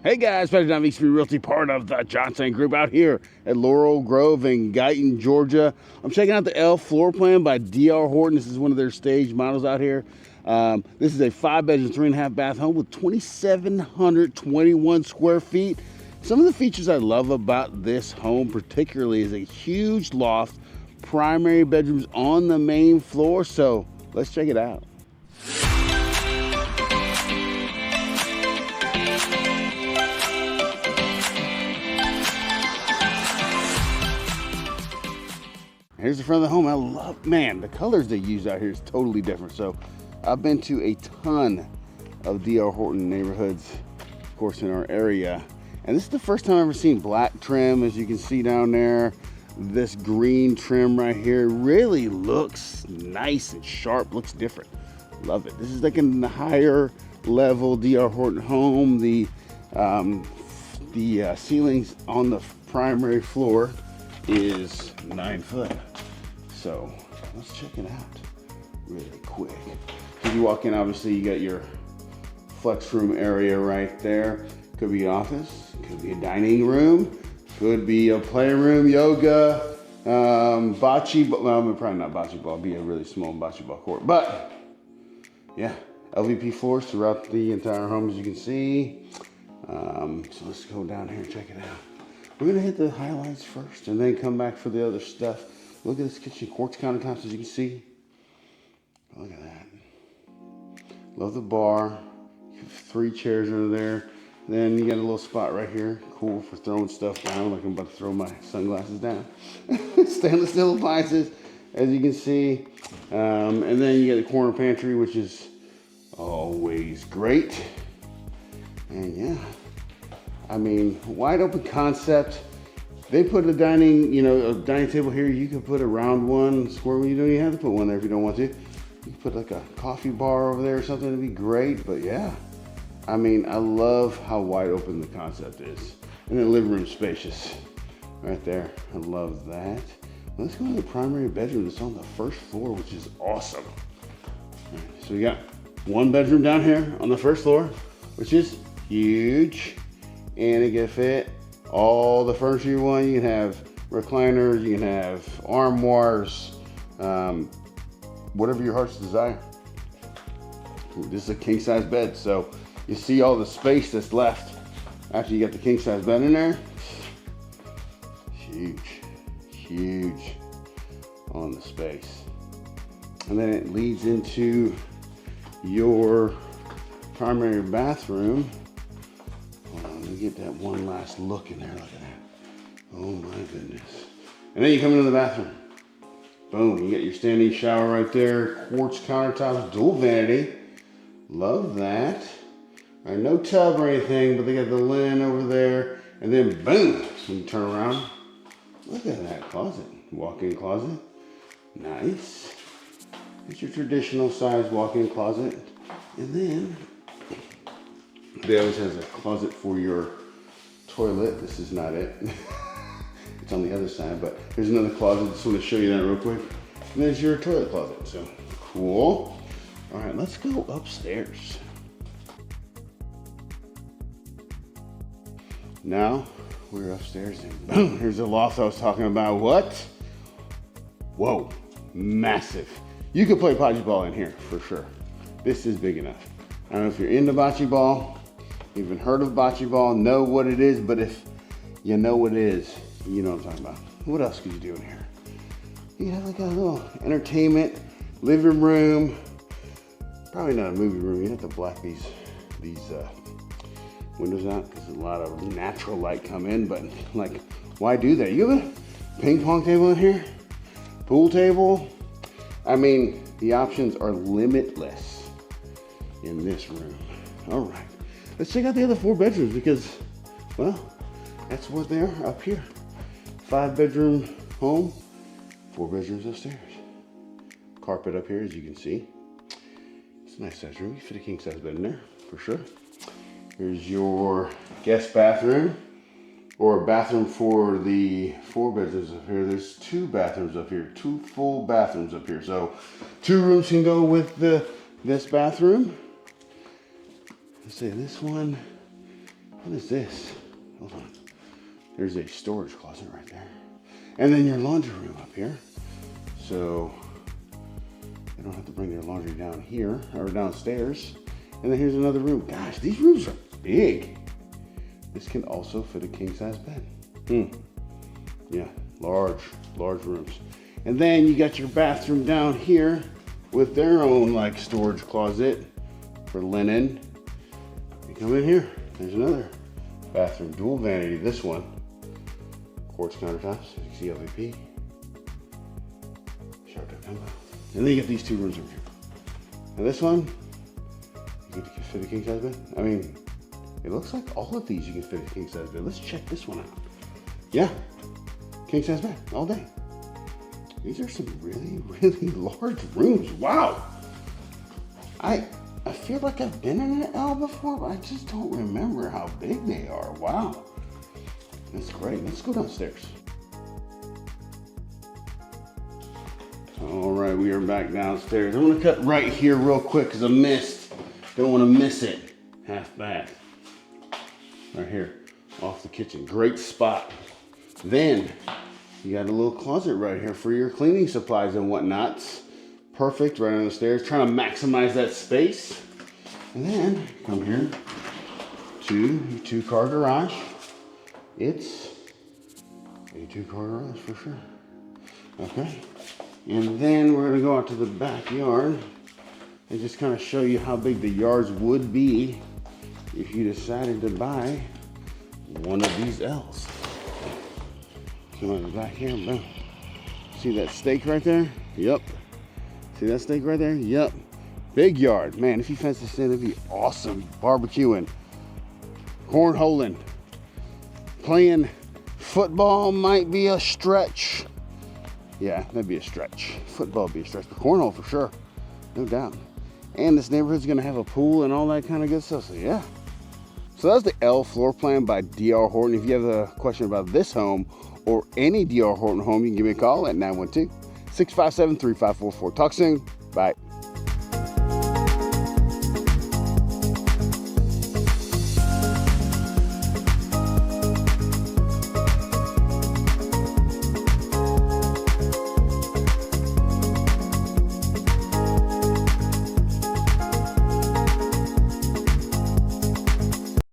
Hey guys, Donovan, Realty, part of the Johnson Group out here at Laurel Grove in Guyton, Georgia. I'm checking out the Elle floor plan by DR Horton. This is one of their stage models out here. This is a 5-bedroom, 3.5 bath home with 2,721 square feet. Some of the features I love about this home particularly is a huge loft, primary bedrooms on the main floor. So let's check it out. Here's the front of the home. I love, man, the colors they use out here is totally different. So I've been to a ton of DR Horton neighborhoods, of course, in our area. And this is the first time I've ever seen black trim, as you can see down there. This green trim right here really looks nice and sharp, looks different. Love it. This is like a higher level DR Horton home. The ceilings on the primary floor is 9 foot. So let's check it out really quick. As you walk in, obviously you got your flex room area right there. Could be an office, could be a dining room, could be a playroom, yoga, bocce, well, probably not bocce ball, it'd be a really small bocce ball court. But yeah, LVP floors throughout the entire home, as you can see. So let's go down here and check it out. We're gonna hit the highlights first and then come back for the other stuff. Look at this kitchen, quartz countertops, as you can see. Look at that. Love the bar. You have 3 chairs over there. Then you got a little spot right here, cool for throwing stuff down, like I'm about to throw my sunglasses down. Stainless steel appliances, as you can see. And then you got the corner pantry, which is always great. And yeah, I mean, wide open concept. They put a dining table here. You can put a round one, square one. You don't even have to put one there if you don't want to. You can put like a coffee bar over there or something. It'd be great. But yeah, I mean, I love how wide open the concept is. And the living room spacious right there. I love that. Let's go to the primary bedroom that's on the first floor, which is awesome. All right, so we got 1 bedroom down here on the first floor, which is huge. And it can fit all the furniture you want. You can have recliners, you can have armoires, whatever your heart's desire. This is a king size bed, so you see all the space that's left after you get the king size bed in there. Huge on the space. And then it leads into your primary bathroom. Let me get that one last look in there. Look at that. Oh my goodness. And then you come into the bathroom. Boom, you get your standing shower right there. Quartz countertops, dual vanity. Love that. All right, no tub or anything, but they got the linen over there. And then boom, when you turn around, look at that closet. Walk-in closet. Nice. It's your traditional size walk-in closet. And then they always has a closet for your toilet. This is not it. It's on the other side, but here's another closet. Just want to show you that real quick. And there's your toilet closet, so cool. All right, let's go upstairs. Now we're upstairs and boom, here's the loft I was talking about. What? Whoa, massive. You could play bocce ball in here for sure. This is big enough. I don't know if you're into bocce ball, even heard of bocce ball, know what it is, but if you know what it is, you know what I'm talking about. What else could you do in here? You have like a little entertainment, living room, probably not a movie room. You have to black these windows out because a lot of natural light come in, but like, why do that? You have a ping pong table in here, pool table. I mean, the options are limitless in this room. All right, let's check out the other 4 bedrooms because, well, that's what they are up here. 5-bedroom home, 4 bedrooms upstairs. Carpet up here, as you can see. It's a nice size room. You fit a king size bed in there for sure. Here's your guest bathroom, or a bathroom for the 4 bedrooms up here. There's 2 bathrooms up here, 2 full bathrooms up here. So 2 rooms can go with this bathroom. Let's see, this one What is this? Hold on. There's a storage closet right there. And then your laundry room up here. So they don't have to bring their laundry down here or downstairs. And then here's another room. Gosh, these rooms are big. This can also fit a king size bed. Yeah, large rooms. And then you got your bathroom down here with their own like storage closet for linen. You come in here, there's another bathroom, dual vanity, this one. Quartz countertops, SqFt. Shower tub combo. And then you get these two rooms over here. And this one, you can fit a king size bed. I mean, it looks like all of these you can fit a king size bed. Let's check this one out. Yeah, king size bed all day. These are some really, really large rooms. Wow. I feel like I've been in an Elle before, but I just don't remember how big they are. Wow. That's great. Let's go downstairs. All right, we are back downstairs. I'm gonna cut right here real quick because I missed. Don't want to miss it. Half bath. Right here, off the kitchen. Great spot. Then you got a little closet right here for your cleaning supplies and whatnots. Perfect, right on the stairs. Trying to maximize that space. And then come here to your two-car garage. It's a two-car garage for sure. Okay. And then we're gonna go out to the backyard and just kind of show you how big the yards would be if you decided to buy one of these L's. Come on the back here, boom. See that stake right there? Yep. See that stake right there? Yep. Big yard. Man, if you fence this in, it'd be awesome. Barbecuing, cornholing, playing football might be a stretch. Yeah, that'd be a stretch. Football would be a stretch, but cornhole for sure. No doubt. And this neighborhood's gonna have a pool and all that kind of good stuff, so yeah. So that's the Elle floor plan by DR Horton. If you have a question about this home or any DR Horton home, you can give me a call at 912-657-3544. Talk soon. Bye.